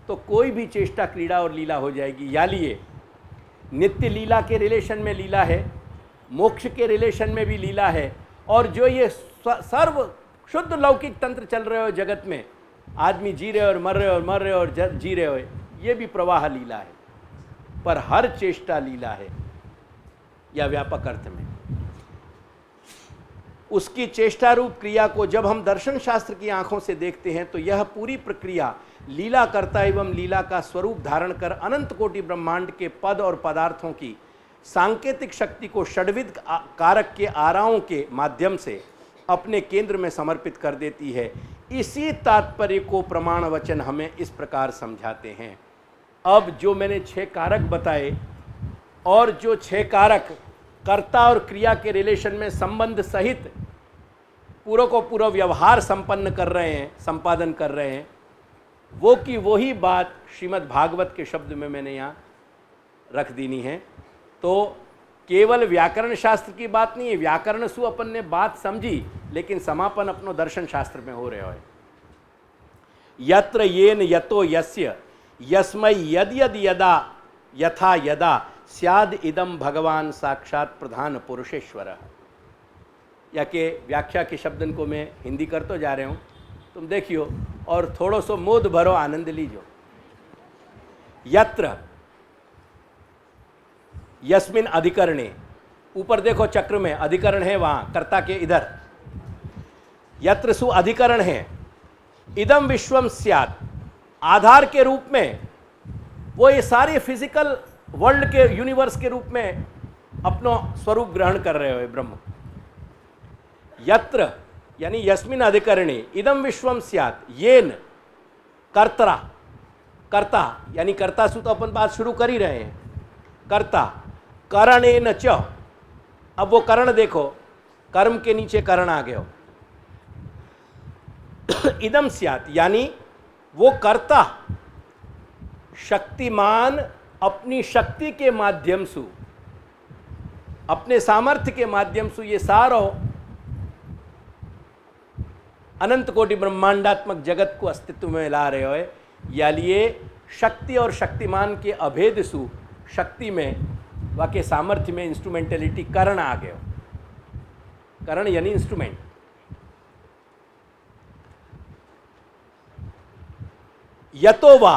तो कोई भी चेष्टा क्रीड़ा और लीला हो जाएगी। या लिए नित्य लीला के रिलेशन में लीला है, मोक्ष के रिलेशन में भी लीला है, और जो ये सर्व शुद्ध लौकिक तंत्र चल रहे हो जगत में, आदमी जी रहे और मर रहे और मर रहे और जी रहे हो, ये भी प्रवाह लीला है। पर हर चेष्टा लीला है, या व्यापक अर्थ में उसकी चेष्टा रूप क्रिया को जब हम दर्शन शास्त्र की आंखों से देखते हैं तो यह पूरी प्रक्रिया लीला करता एवं लीला का स्वरूप धारण कर अनंत कोटि ब्रह्मांड के पद और पदार्थों की सांकेतिक शक्ति को षड्विध कारक के आराओं के माध्यम से अपने केंद्र में समर्पित कर देती है। इसी तात्पर्य को प्रमाण वचन हमें इस प्रकार समझाते हैं। अब जो मैंने 6 कारक बताए, और जो 6 कारक कर्ता और क्रिया के रिलेशन में संबंध सहित पूरा को पूरा व्यवहार संपन्न कर रहे हैं, संपादन कर रहे हैं, वो की वही बात श्रीमद् भागवत के शब्द में मैंने यहाँ रख देनी है। तो केवल व्याकरण शास्त्र की बात नहीं है, व्याकरण सु अपन ने बात समझी, लेकिन समापन अपनो दर्शन शास्त्र में हो रहे हो। यत्र येन यतो यस्य यस्मै यद यद यदा यथा यदा स्याद इदम भगवान साक्षात प्रधान पुरुषेश्वर। या के व्याख्या के शब्दन को मैं हिंदी कर तो जा रहे हूँ, तुम देखियो और थोड़ो सो मोद भरो आनंद लीजो। यत्र यस्मिन अधिकरणे, ऊपर देखो चक्र में अधिकरण है, वहाँ कर्ता के इधर यत्र सु अधिकरण है। इदम विश्वम स्यात्, आधार के रूप में वो ये सारे फिजिकल वर्ल्ड के यूनिवर्स के रूप में अपनो स्वरूप ग्रहण कर रहे हो ब्रह्म। यत्र यानी यस्मिन अधिकरणे इदम विश्वम स्यात्, येन कर्ता, कर्ता यानी कर्ता सु तो अपन बात शुरू कर ही रहे हैं, कर्ता करणेन च। अब वो करण देखो, कर्म के नीचे करण आ गया। इदम स्यात् यानी वो कर्ता शक्तिमान अपनी शक्ति के माध्यम से, अपने सामर्थ्य के माध्यम से ये सारो अनंत कोटि ब्रह्मांडात्मक जगत को अस्तित्व में ला रहे हो। या लिए शक्ति और शक्तिमान के अभेद सु शक्ति में वाके सामर्थ्य में इंस्ट्रूमेंटेलिटी करण आ गए। करण यानी इंस्ट्रूमेंट। यतो वा,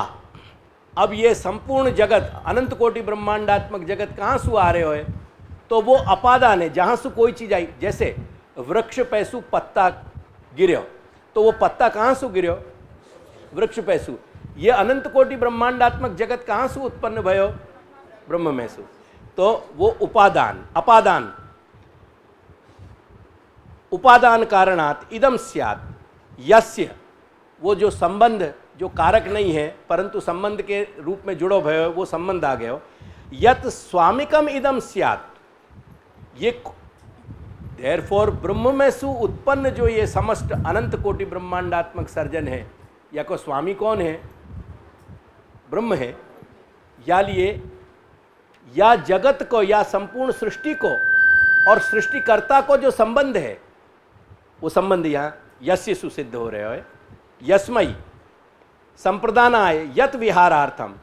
अब ये संपूर्ण जगत अनंत कोटि ब्रह्मांडात्मक जगत कहाँ सु आ रहे हो, तो वो अपादान है, जहाँ से कोई चीज आई। जैसे वृक्ष पैसु पत्ता गिर्यो, तो वो पत्ता कहाँ से गिर्यो, वृक्ष पैसु। ये अनंत कोटि ब्रह्मांडात्मक जगत कहाँ से उत्पन्न भयो, ब्रह्म में सु। तो वो उपादान, अपादान, उपादान कारणात् इदम स्यात् यस्य, वो जो संबंध जो कारक नहीं है परंतु संबंध के रूप में जुड़ो भयो, वो संबंध आ गयो। यत स्वामिकम इदम स्यात्, ये देयरफॉर ब्रह्म में सु उत्पन्न जो ये समस्त अनंत कोटि ब्रह्मांडात्मक सर्जन है, या को स्वामी कौन है, ब्रह्म है। या लिए या जगत को या संपूर्ण सृष्टि को और सृष्टिकर्ता को जो संबंध है, वो संबंध यहाँ यस्य सु सिद्ध हो रहे हो। यस्मई संप्रदानाय यत विहारार्थम,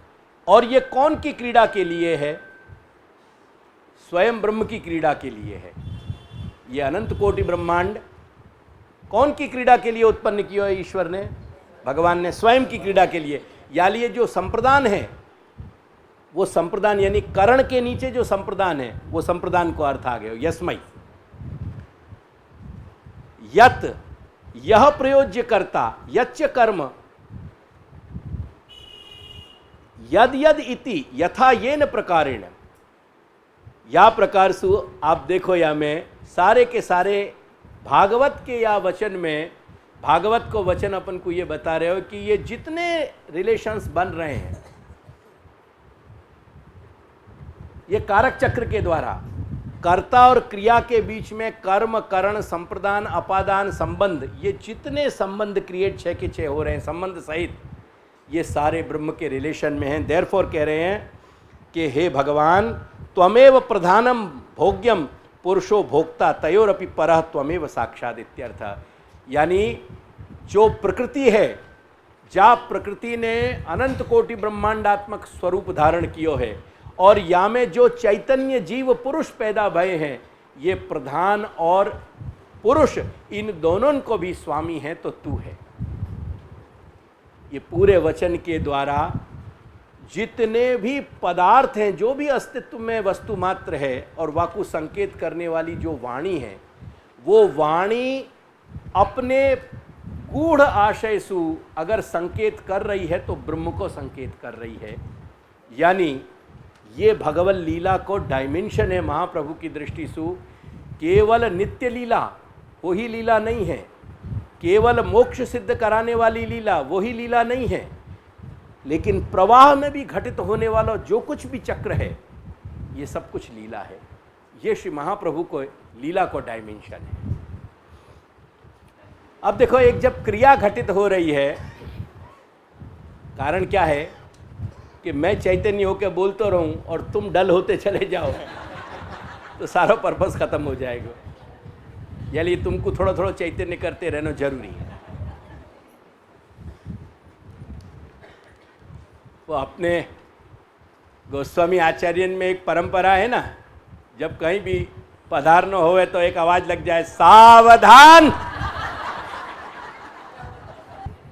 और ये कौन की क्रीड़ा के लिए है, स्वयं ब्रह्म की क्रीड़ा के लिए है। ये अनंत कोटि ब्रह्मांड कौन की क्रीड़ा के लिए उत्पन्न किया है, ईश्वर ने, भगवान ने स्वयं की क्रीड़ा के लिए। या लिए जो संप्रदान है, वो संप्रदान यानी करण के नीचे जो संप्रदान है, वो संप्रदान को अर्थ आ गया यस्मई। यत यह प्रयोज्य करता, यच्च कर्म यद यद इति यथा येन प्रकारेण, या प्रकार से आप देखो, या में सारे के सारे भागवत के या वचन में, भागवत को वचन अपन को ये बता रहे हो कि ये जितने रिलेशंस बन रहे हैं, ये कारक चक्र के द्वारा कर्ता और क्रिया के बीच में कर्म, करण, संप्रदान, अपादान, संबंध, ये जितने संबंध क्रिएट 6 के 6 हो रहे हैं संबंध सहित, ये सारे ब्रह्म के रिलेशन में हैं। देयरफॉर कह रहे हैं कि हे भगवान, त्वमेव प्रधानम भोग्यम पुरुषो भोक्ता तयोरपि परः त्वमेव साक्षात इत्यर्थ। यानी जो प्रकृति है, जा प्रकृति ने अनंत कोटि ब्रह्मांडात्मक स्वरूप धारण कियो है और या में जो चैतन्य जीव पुरुष पैदा भये हैं, ये प्रधान और पुरुष इन दोनों को भी स्वामी है तो तू है। ये पूरे वचन के द्वारा जितने भी पदार्थ हैं, जो भी अस्तित्व में वस्तु मात्र है और वाकु संकेत करने वाली जो वाणी है, वो वाणी अपने गूढ़ आशय सु अगर संकेत कर रही है तो ब्रह्म को संकेत कर रही है। यानी ये भगवत लीला को डायमेंशन है महाप्रभु की दृष्टि से। केवल नित्य लीला वही लीला नहीं है, केवल मोक्ष सिद्ध कराने वाली लीला वही लीला नहीं है, लेकिन प्रवाह में भी घटित होने वाला जो कुछ भी चक्र है, ये सब कुछ लीला है। ये श्री महाप्रभु को लीला को डायमेंशन है। अब देखो, एक जब क्रिया घटित हो रही है, कारण क्या है कि मैं चैतन्य होकर बोलते रहूं और तुम डल होते चले जाओ तो सारा पर्पस खत्म हो जाएगा। यानी तुमको थोड़ा थोड़ा चैतन्य करते रहना जरूरी है। वो अपने गोस्वामी आचार्य में एक परंपरा है ना, जब कहीं भी पधार न होवे तो एक आवाज लग जाए, सावधान।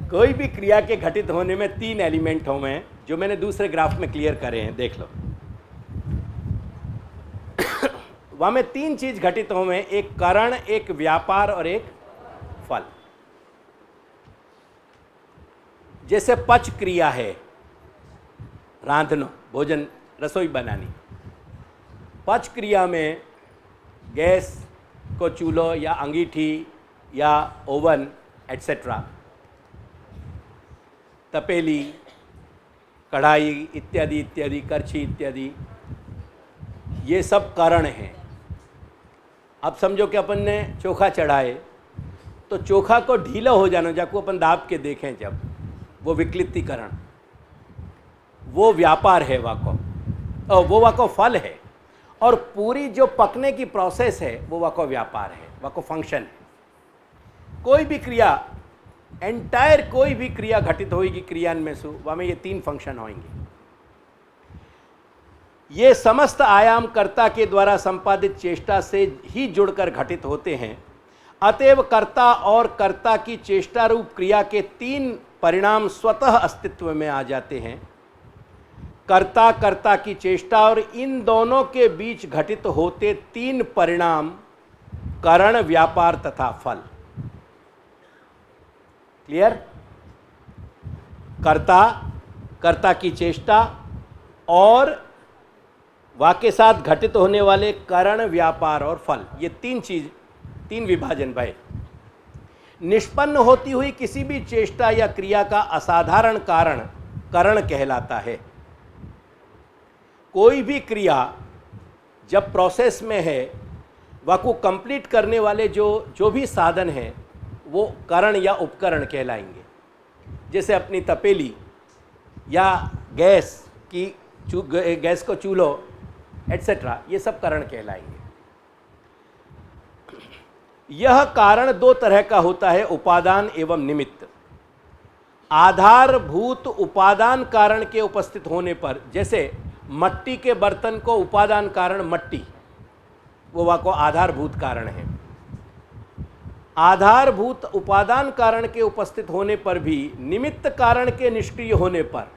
कोई भी क्रिया के घटित होने में 3 एलिमेंट होंगे, जो मैंने दूसरे ग्राफ में क्लियर करे हैं, देख लो। वहां में 3 चीज घटित होंगे, एक कारण, एक व्यापार और एक फल। जैसे पच क्रिया है, रांधनो, भोजन, रसोई बनानी। पच क्रिया में गैस को चूल्हो या अंगीठी या ओवन एटसेट्रा, तपेली, कढ़ाई इत्यादि इत्यादि, करछी इत्यादि, ये सब कारण हैं। अब समझो कि अपन ने चोखा चढ़ाए तो चोखा को ढीला हो जाना, जाको अपन दाब के देखें, जब वो विकृतिकरण, वो व्यापार है वाको, और वो वाको फल है। और पूरी जो पकने की प्रोसेस है वो वाको व्यापार है, वाको फंक्शन है। कोई भी क्रिया, एंटायर कोई भी क्रिया घटित होगी क्रियान्वय से, वहाँ में ये 3 फंक्शन होंगे। ये समस्त आयाम कर्ता के द्वारा संपादित चेष्टा से ही जुड़कर घटित होते हैं। अतएव कर्ता और कर्ता की चेष्टा रूप क्रिया के 3 परिणाम स्वतः अस्तित्व में आ जाते हैं। कर्ता, कर्ता की चेष्टा और इन दोनों के बीच घटित होते 3 परिणाम, कारण, व्यापार तथा फल। क्लियर? कर्ता, कर्ता की चेष्टा और वाक्य साथ घटित होने वाले कारण, व्यापार और फल, ये 3 चीज, 3 विभाजन भय। निष्पन्न होती हुई किसी भी चेष्टा या क्रिया का असाधारण कारण करण कहलाता है। कोई भी क्रिया जब प्रोसेस में है, वह को कंप्लीट करने वाले जो भी साधन हैं वो करण या उपकरण कहलाएंगे। जैसे अपनी तपेली या गैस को चूल्हो एटसेट्रा, ये सब करण कहलाएंगे। यह कारण 2 तरह का होता है, उपादान एवं निमित्त। आधारभूत उपादान कारण के उपस्थित होने पर, जैसे मट्टी के बर्तन को उपादान कारण मट्टी, वो वाको आधारभूत कारण है। आधारभूत उपादान कारण के उपस्थित होने पर भी निमित्त कारण के निष्क्रिय होने पर,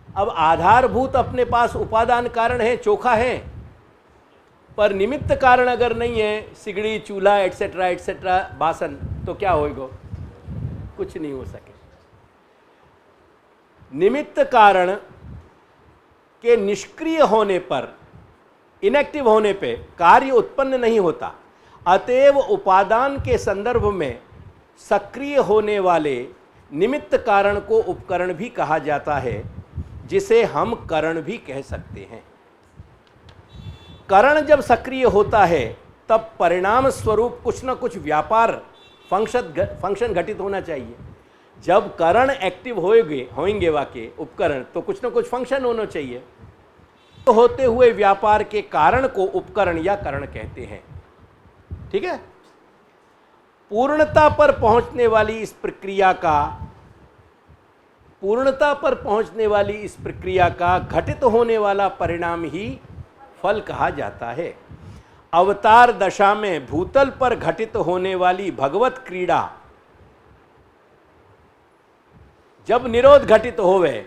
अब आधारभूत अपने पास उपादान कारण है, चोखा है, पर निमित्त कारण अगर नहीं है, सिगड़ी, चूल्हा एटसेट्रा एटसेट्रा, बासन, तो क्या होएगा? कुछ नहीं हो सके। निमित्त कारण के निष्क्रिय होने पर, इनएक्टिव होने पे कार्य उत्पन्न नहीं होता। अतएव उपादान के संदर्भ में सक्रिय होने वाले निमित्त कारण को उपकरण भी कहा जाता है, जिसे हम करण भी कह सकते हैं। करण जब सक्रिय होता है तब परिणाम स्वरूप कुछ न कुछ व्यापार फंक्शन घटित होना चाहिए। जब करण एक्टिव होंगे वाके उपकरण, तो कुछ न कुछ फंक्शन होना चाहिए। तो होते हुए व्यापार के कारण को उपकरण या करण कहते हैं। ठीक है? पूर्णता पर पहुंचने वाली इस प्रक्रिया का पूर्णता पर पहुंचने वाली इस प्रक्रिया का घटित होने वाला परिणाम ही फल कहा जाता है। अवतार दशा में भूतल पर घटित होने वाली भगवत क्रीड़ा जब निरोध घटित होवे,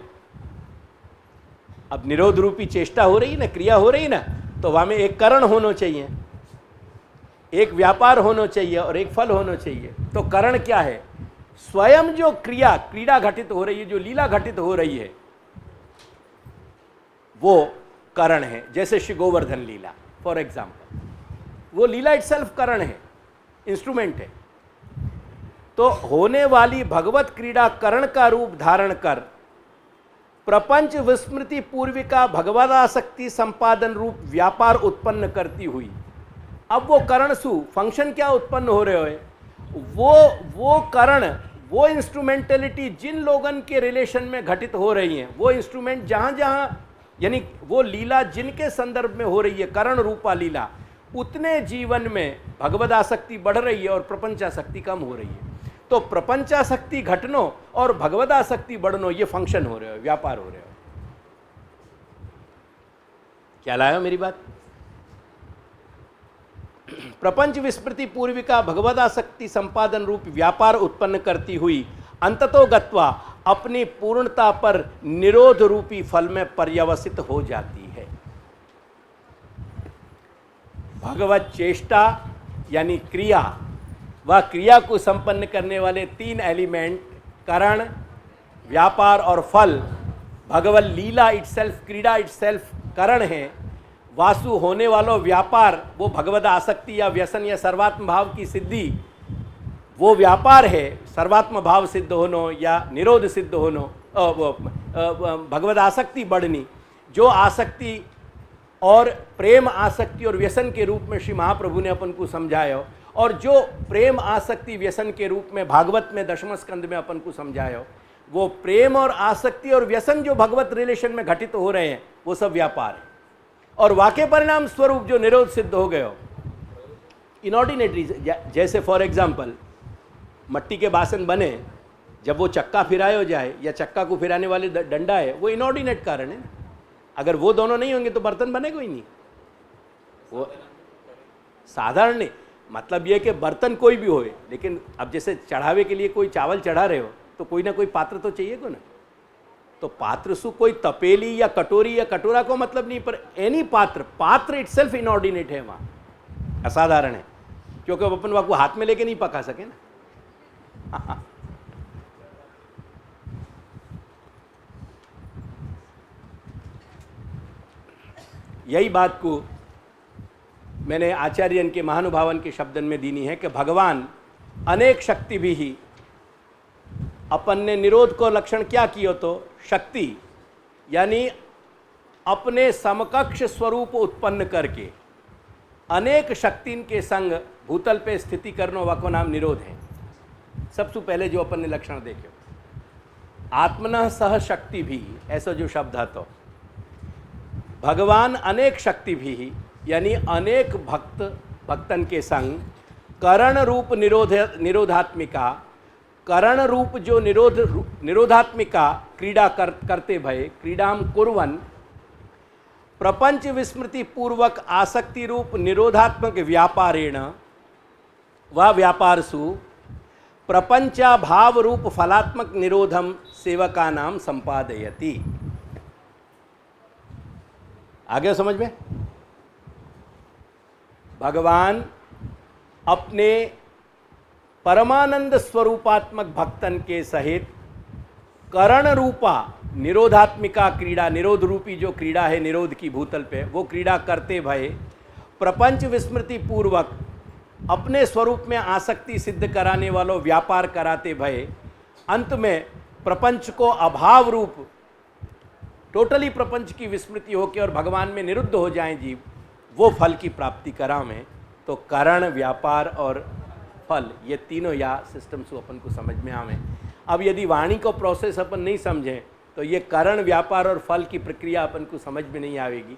अब निरोध रूपी चेष्टा हो रही ना, क्रिया हो रही ना, तो वहां में एक करण होना चाहिए, एक व्यापार होना चाहिए और एक फल होना चाहिए। तो करण क्या है? स्वयं जो क्रीड़ा घटित हो रही है, जो लीला घटित हो रही है, वो करण है। जैसे श्री गोवर्धन लीला फॉर एग्जाम्पल, वो लीला इटसेल्फ करण है, इंस्ट्रूमेंट है। तो होने वाली भगवत क्रीड़ा करण का रूप धारण कर प्रपंच विस्मृति पूर्विका भगवदासक्ति संपादन रूप व्यापार उत्पन्न करती हुई, अब वो करण सु फंक्शन क्या उत्पन्न हो रहे हो, वो करण, वो इंस्ट्रूमेंटेलिटी जिन लोगन के रिलेशन में घटित हो रही हैं, वो इंस्ट्रूमेंट जहां जहां, यानी वो लीला जिनके संदर्भ में हो रही है, करण रूपा लीला, उतने जीवन में भगवदासक्ति बढ़ रही है और प्रपंचासक्ति कम हो रही है। तो प्रपंचासक्ति घटनो और भगवदासक्ति बढ़नो, ये फंक्शन हो रहे हो, व्यापार हो रहे हो। क्या लाया मेरी बात? प्रपंच विस्मृति पूर्विका भगवदासक्ति संपादन रूप व्यापार उत्पन्न करती हुई अंततो गत्वा अपनी पूर्णता पर निरोध रूपी फल में पर्यवसित हो जाती है। भगवत चेष्टा यानी क्रिया, वह क्रिया को संपन्न करने वाले तीन एलिमेंट करण, व्यापार और फल, भगवत लीला इटसेल्फ, क्रीड़ा इटसेल्फ करण है। वासु होने वाला व्यापार, वो भगवद आसक्ति या व्यसन या सर्वात्म भाव की सिद्धि, वो व्यापार है। सर्वात्म भाव सिद्ध होनो या निरोध सिद्ध होनो, भगवद आसक्ति बढ़नी, जो आसक्ति और प्रेम आसक्ति और व्यसन के रूप में श्री महाप्रभु ने अपन को समझाया, और जो प्रेम आसक्ति व्यसन के रूप में भागवत में दशम स्कंद में अपन को समझाया, वो प्रेम और आसक्ति और व्यसन जो भगवत रिलेशन में घटित हो रहे हैं, वो सब व्यापार है। और वाक्य परिणाम स्वरूप जो निरोध सिद्ध हो गए हो, इनऑर्डिनेट रीजन, जैसे फॉर एग्जाम्पल मट्टी के बासन बने, जब वो चक्का फिराया हो जाए या चक्का को फिराने वाले डंडा है, वो इनऑर्डिनेट कारण है। अगर वो दोनों नहीं होंगे तो बर्तन बनेगा ही नहीं। वो साधारण नहीं, मतलब ये कि बर्तन कोई भी होए, लेकिन अब जैसे चढ़ावे के लिए कोई चावल चढ़ा रहे हो तो कोई ना कोई पात्र तो चाहिए को ना। तो पात्र सु कोई तपेली या कटोरी या कटोरा को मतलब नहीं, पर एनी पात्र इटसेल्फ इनऑर्डिनेट है, वहां असाधारण है, क्योंकि अपन वहां को हाथ में लेके नहीं पका सके ना। यही बात को मैंने आचार्यन के महानुभावन के शब्दन में दीनी है कि भगवान अनेक शक्ति भी ही, अपन ने निरोध को लक्षण क्या किया, तो शक्ति यानी अपने समकक्ष स्वरूप उत्पन्न करके अनेक शक्तिन के संग भूतल पे स्थिति करनो, वा को नाम निरोध है। सबसे पहले जो अपन ने लक्षण देखे, आत्मनः सह शक्ति भी, ऐसा जो शब्द है, तो भगवान अनेक शक्ति भी यानी अनेक भक्तन के संग करण रूप निरोधात्मिका, करण रूप जो निरोधात्मिका क्रीड़ा करते भय, क्रीडाम कुर्वन प्रपंच विस्मृति पूर्वक आसक्ति रूप निरोधात्मक व्यापारेण, वह व्यापारसु प्रपंचा भाव रूप फलात्मक निरोधम सेवका नाम संपादयति। आगे समझ में? भगवान अपने परमानंद स्वरूपात्मक भक्तन के सहित करण रूपा निरोधात्मिका क्रीड़ा, निरोध रूपी जो क्रीड़ा है निरोध की भूतल पे, वो क्रीड़ा करते भय प्रपंच विस्मृति पूर्वक अपने स्वरूप में आसक्ति सिद्ध कराने वालों व्यापार कराते भय अंत में प्रपंच को अभाव रूप, टोटली प्रपंच की विस्मृति होकर और भगवान में निरुद्ध हो जाएं जीव, वो फल की प्राप्ति करावें। तो करण, व्यापार और फल, ये तीनों या सिस्टम से अपन को समझ में आवे। अब यदि वाणी को प्रोसेस अपन नहीं समझें तो ये करण, व्यापार और फल की प्रक्रिया अपन को समझ में नहीं आवेगी।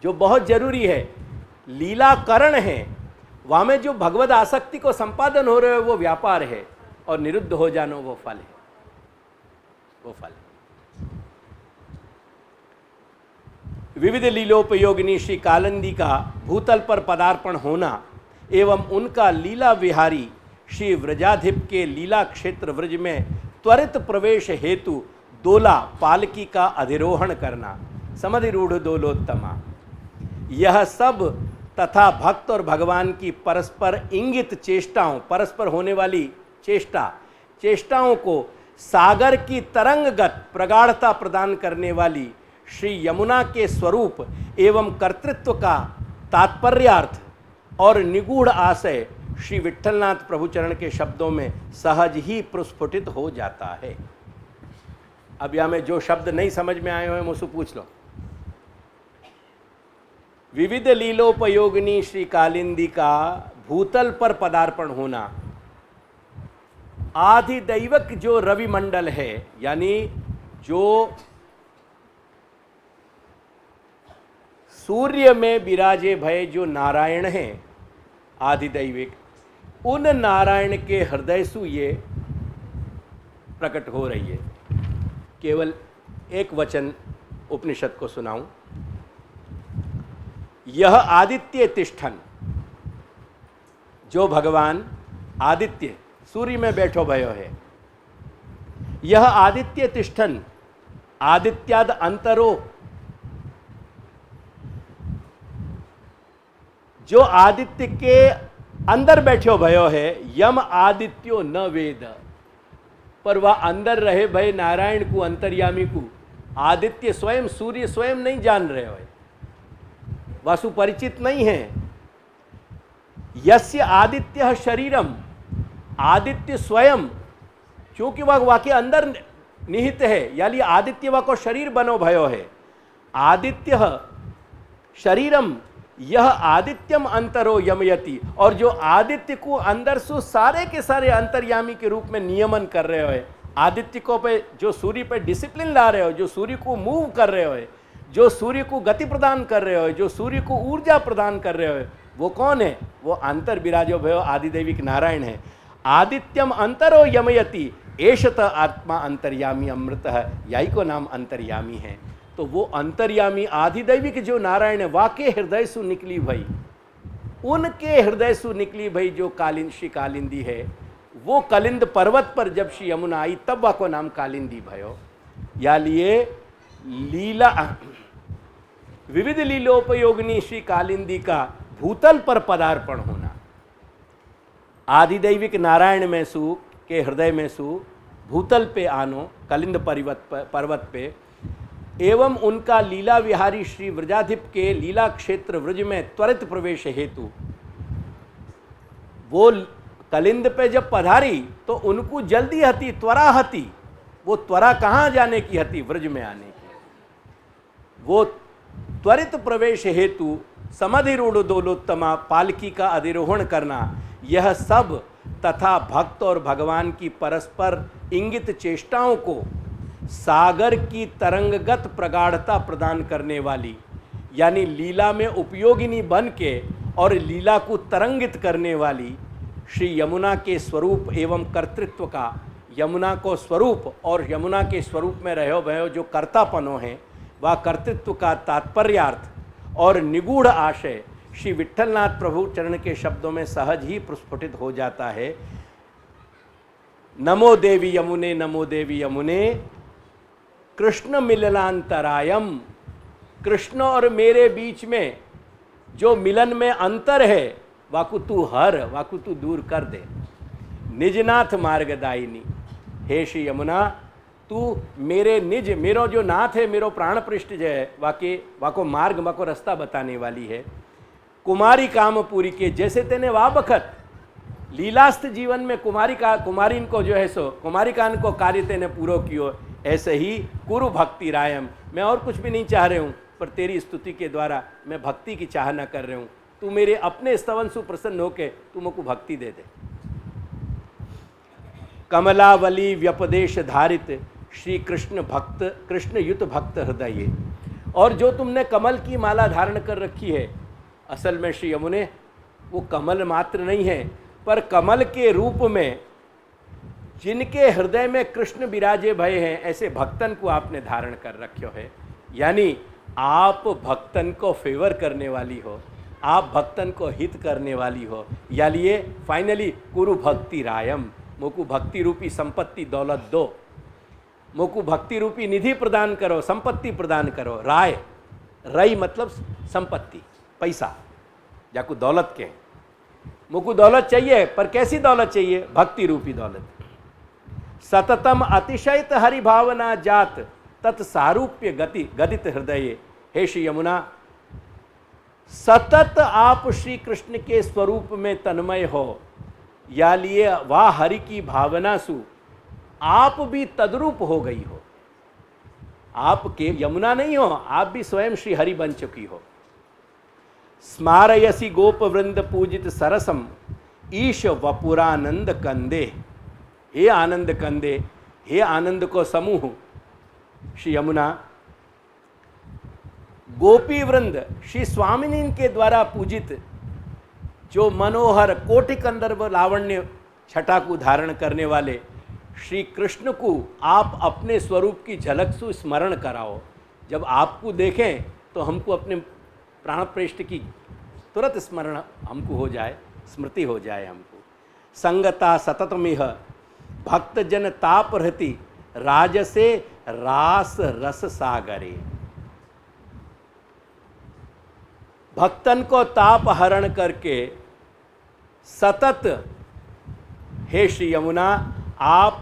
जो बहुत जरूरी है, लीला करण है, वहाँ में जो भगवद आसक्ति को संपादन हो रहे हो वो व्यापार है, और निरुद्ध हो जानो वो फल है, वो फल है। विविध लीलोपयोगिनी श्री कालिंदी का भूतल पर पदार्पण होना एवं उनका लीला विहारी श्री व्रजाधिप के लीला क्षेत्र व्रज में त्वरित प्रवेश हेतु दोला पालकी का अधिरोहण करना, समधिरूढ़ दोलोत्तमा, यह सब तथा भक्त और भगवान की परस्पर इंगित चेष्टाओं, परस्पर होने वाली चेष्टाओं को सागर की तरंगगत प्रगाढ़ता प्रदान करने वाली श्री यमुना के स्वरूप एवं कर्तृत्व का तात्पर्यार्थ और निगूढ़ आशय श्री विट्ठलनाथ प्रभुचरण के शब्दों में सहज ही प्रस्फुटित हो जाता है। अब यहां में जो शब्द नहीं समझ में आए हुए मुझसे पूछ लो। विविध लीलोपयोगिनी श्री कालिंदी का भूतल पर पदार्पण होना, आधिदैवक जो रवि मंडल है, यानी जो सूर्य में विराजे भय जो नारायण हैं आधिदैविक, उन नारायण के हृदय से ये प्रकट हो रही है। केवल एक वचन उपनिषद को सुनाऊं। यह आदित्य तिष्ठन, जो भगवान आदित्य सूर्य में बैठो भयो है, यह आदित्य तिष्ठन आदित्याद अंतरो, जो आदित्य के अंदर बैठो भयो है, यम आदित्यो न वेद, पर वह अंदर रहे भय नारायण को, अंतर्यामी को आदित्य स्वयं सूर्य स्वयं नहीं जान रहे हो, वासु परिचित नहीं है। यस्य आदित्य शरीरम, आदित्य स्वयं क्योंकि वह वाक्य अंदर निहित है, यानी आदित्य वह को शरीर बनो भयो है। आदित्य शरीरम यह आदित्यम अंतरो यमयति, और जो आदित्य को अंदर से सारे के सारे अंतर्यामी के रूप में नियमन कर रहे हो, आदित्य को पे जो सूर्य पे डिसिप्लिन ला रहे हो, जो सूर्य को मूव कर रहे हो, जो सूर्य को गति प्रदान कर रहे हो, जो सूर्य को ऊर्जा प्रदान कर रहे हो, वो कौन है? वो अंतर विराजो भयो आदिदैविक नारायण है। आदित्यम अंतरो यमयति एषत आत्मा अंतर्यामी अमृत है, यही को नाम अंतर्यामी है। तो वो अंतर्यामी आदिदैविक जो नारायण है, वाके हृदय से निकली भई, उनके हृदय से निकली भई जो श्री कालिंदी है, वो कलिंद पर्वत पर जब श्री यमुना आई तब वह को नाम कालिंदी भयो। या लिए लीला विविध लीलोपयोगिनी श्री कालिंदी का भूतल पर पदार्पण होना, आदिदैविक नारायण में सु के हृदय में सु भूतल पे आनो, कलिंद पर्वत पे, एवं उनका लीला विहारी श्री व्रजाधिप के लीला क्षेत्र व्रज में त्वरित प्रवेश हेतु, वो कलिंद पे जब पधारी तो उनको जल्दी हती, त्वरा हती। वो त्वरा कहाँ जाने की हती? व्रज में आने की। वो त्वरित प्रवेश हेतु समधिरूढ़ दोलोत्तमा पालकी का अधिरोहण करना, यह सब तथा भक्त और भगवान की परस्पर इंगित चेष्टाओं को सागर की तरंगगत प्रगाढ़ता प्रदान करने वाली, यानी लीला में उपयोगिनी बन के और लीला को तरंगित करने वाली श्री यमुना के स्वरूप एवं कर्तृत्व का, यमुना को स्वरूप और यमुना के स्वरूप में रहो भयो जो कर्तापनो हैं, वह कर्तृत्व का तात्पर्यार्थ और निगूढ़ आशय श्री विट्ठलनाथ प्रभु चरण के शब्दों में सहज ही प्रस्फुटित हो जाता है। नमो देवी यमुने, नमो देवी यमुने, कृष्ण मिलनांतरायम, कृष्ण और मेरे बीच में जो मिलन में अंतर है, वाकु तू हर, वाकु तू दूर कर दे। निजनाथ मार्गदायिनी, हे श्री यमुना, तू मेरे निज, मेरो जो नाथ है, मेरो प्राण पृष्ठ जो है, वाको मार्ग, वाको रास्ता बताने वाली है। कुमारी कामपुरी के, जैसे तेने वाह बखत लीलास्थ जीवन में कुमारीन को जो है सो कुमारिकान को कार्य तेने पूरो कियो, ऐसे ही कुरु भक्ति रायम, मैं और कुछ भी नहीं चाह रहे हूँ, पर तेरी स्तुति के द्वारा मैं भक्ति की चाहना कर रहे हूँ। तू मेरे अपने स्तवन से प्रसन्न होके तू मुझको भक्ति दे दे। कमलावली व्यपदेश धारित श्री कृष्ण भक्त, कृष्ण युत भक्त हृदय, और जो तुमने कमल की माला धारण कर रखी है, असल में श्री यमुने वो कमल मात्र नहीं है, पर कमल के रूप में जिनके हृदय में कृष्ण विराजे भय हैं, ऐसे भक्तन को आपने धारण कर रखो है। यानी आप भक्तन को फेवर करने वाली हो, आप भक्तन को हित करने वाली हो। या लिए फाइनली कुरु भक्ति रायम, मोकु भक्ति रूपी संपत्ति दौलत दो, मोकु भक्ति रूपी निधि प्रदान करो, संपत्ति प्रदान करो। राय, रई मतलब संपत्ति, पैसा, जाकू दौलत के। मोकु दौलत चाहिए, पर कैसी दौलत चाहिए? भक्ति रूपी दौलत। सततम अतिशयत हरि भावना जात तत्सारूप्य गति गदित हृदय। हे श्री यमुना, सतत आप श्री कृष्ण के स्वरूप में तन्मय हो, या लिए वाह हरि की भावना सु आप भी तद्रूप हो गई हो। आप के यमुना नहीं हो, आप भी स्वयं श्री हरि बन चुकी हो। स्मारयसी गोप वृंद पूजित सरसम ईश वपुरानंद कंदे। हे आनंद कंदे, हे आनंद को समूह श्री यमुना, गोपी वृंद श्री स्वामिनी के द्वारा पूजित जो मनोहर कोटि कंदर्प लावण्य छटा को धारण करने वाले श्री कृष्ण को आप अपने स्वरूप की झलक से स्मरण कराओ। जब आपको देखें तो हमको अपने प्राण प्रेष्ठ की तुरंत स्मरण हमको हो जाए, स्मृति हो जाए हमको। संगता सततमिह भक्त जन ताप रहती राजसे रास रस सागरे। भक्तन को ताप हरण करके सतत हे श्री यमुना आप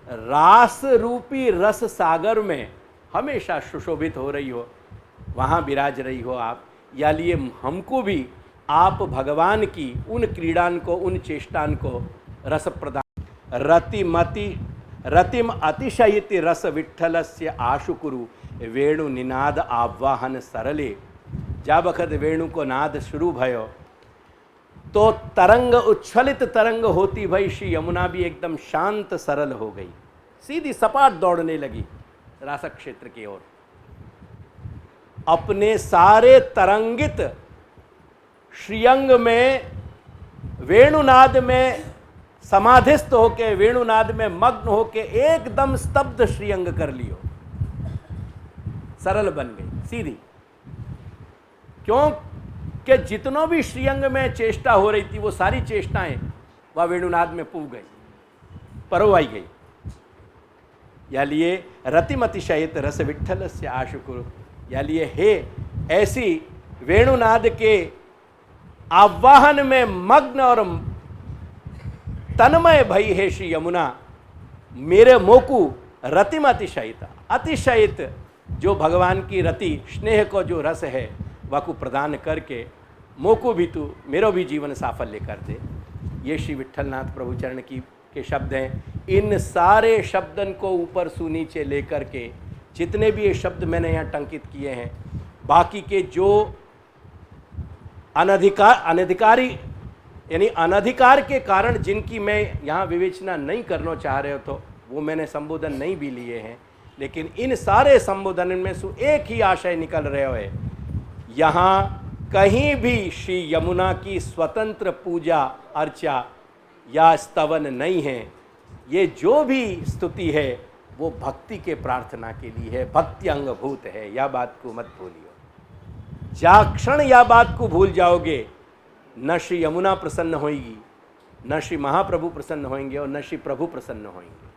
रास रूपी रस सागर में हमेशा सुशोभित हो रही हो, वहाँ विराज रही हो आप। या लिए हमको भी आप भगवान की उन क्रीड़ान को, उन चेष्टान को रस प्रदान। रतिम अतिशयति रस विठ्ठलस्य आशुकुरु वेणु निनाद आवाहन सरले। जा बखत वेणु को नाद शुरू भयो तो तरंग उच्छलित तरंग होती भई श्री यमुना भी एकदम शांत सरल हो गई, सीधी सपाट दौड़ने लगी रासक क्षेत्र की ओर। अपने सारे तरंगित श्रीअंग में वेणुनाद में समाधिस्थ होके, वेणुनाद में मग्न होके एकदम स्तब्ध श्रीअंग कर लियो, सरल बन गई सीधी। क्यों कि जितनों भी श्रीअंग में चेष्टा हो रही थी वो सारी चेष्टाएं वह वेणुनाद में पूग गई, परोवाई गई। या लिए रतिमतिशयित रस विठ्ठल से आशुकुर। या लिए हे ऐसी वेणुनाद के आवाहन में मग्न और तन्मय भई है श्री यमुना, मेरे मोकु रतिम अतिशयित, अतिशयित जो भगवान की रति स्नेह को जो रस है वह को प्रदान करके मोको भी तू मेरो भी जीवन साफल्य कर दे। ये श्री विठ्ठलनाथ प्रभु चरण की के शब्द हैं। इन सारे शब्दन को ऊपर से नीचे लेकर के जितने भी ये शब्द मैंने यहाँ टंकित किए हैं, बाकी के जो अनधिकारी यानी अनधिकार के कारण जिनकी मैं यहाँ विवेचना नहीं करना चाह रहे हो तो वो मैंने संबोधन नहीं भी लिए हैं, लेकिन इन सारे संबोधन में से एक ही आशय निकल रहे हो है, यहाँ कहीं भी श्री यमुना की स्वतंत्र पूजा अर्चा या स्तवन नहीं है। ये जो भी स्तुति है वो भक्ति के प्रार्थना के लिए है, भक्ति अंगभूत है। यह बात को मत भूलियो। जा क्षण यह बात को भूल जाओगे, न श्री यमुना प्रसन्न होगी, न श्री महाप्रभु प्रसन्न होंगे और न श्री प्रभु प्रसन्न होंगे।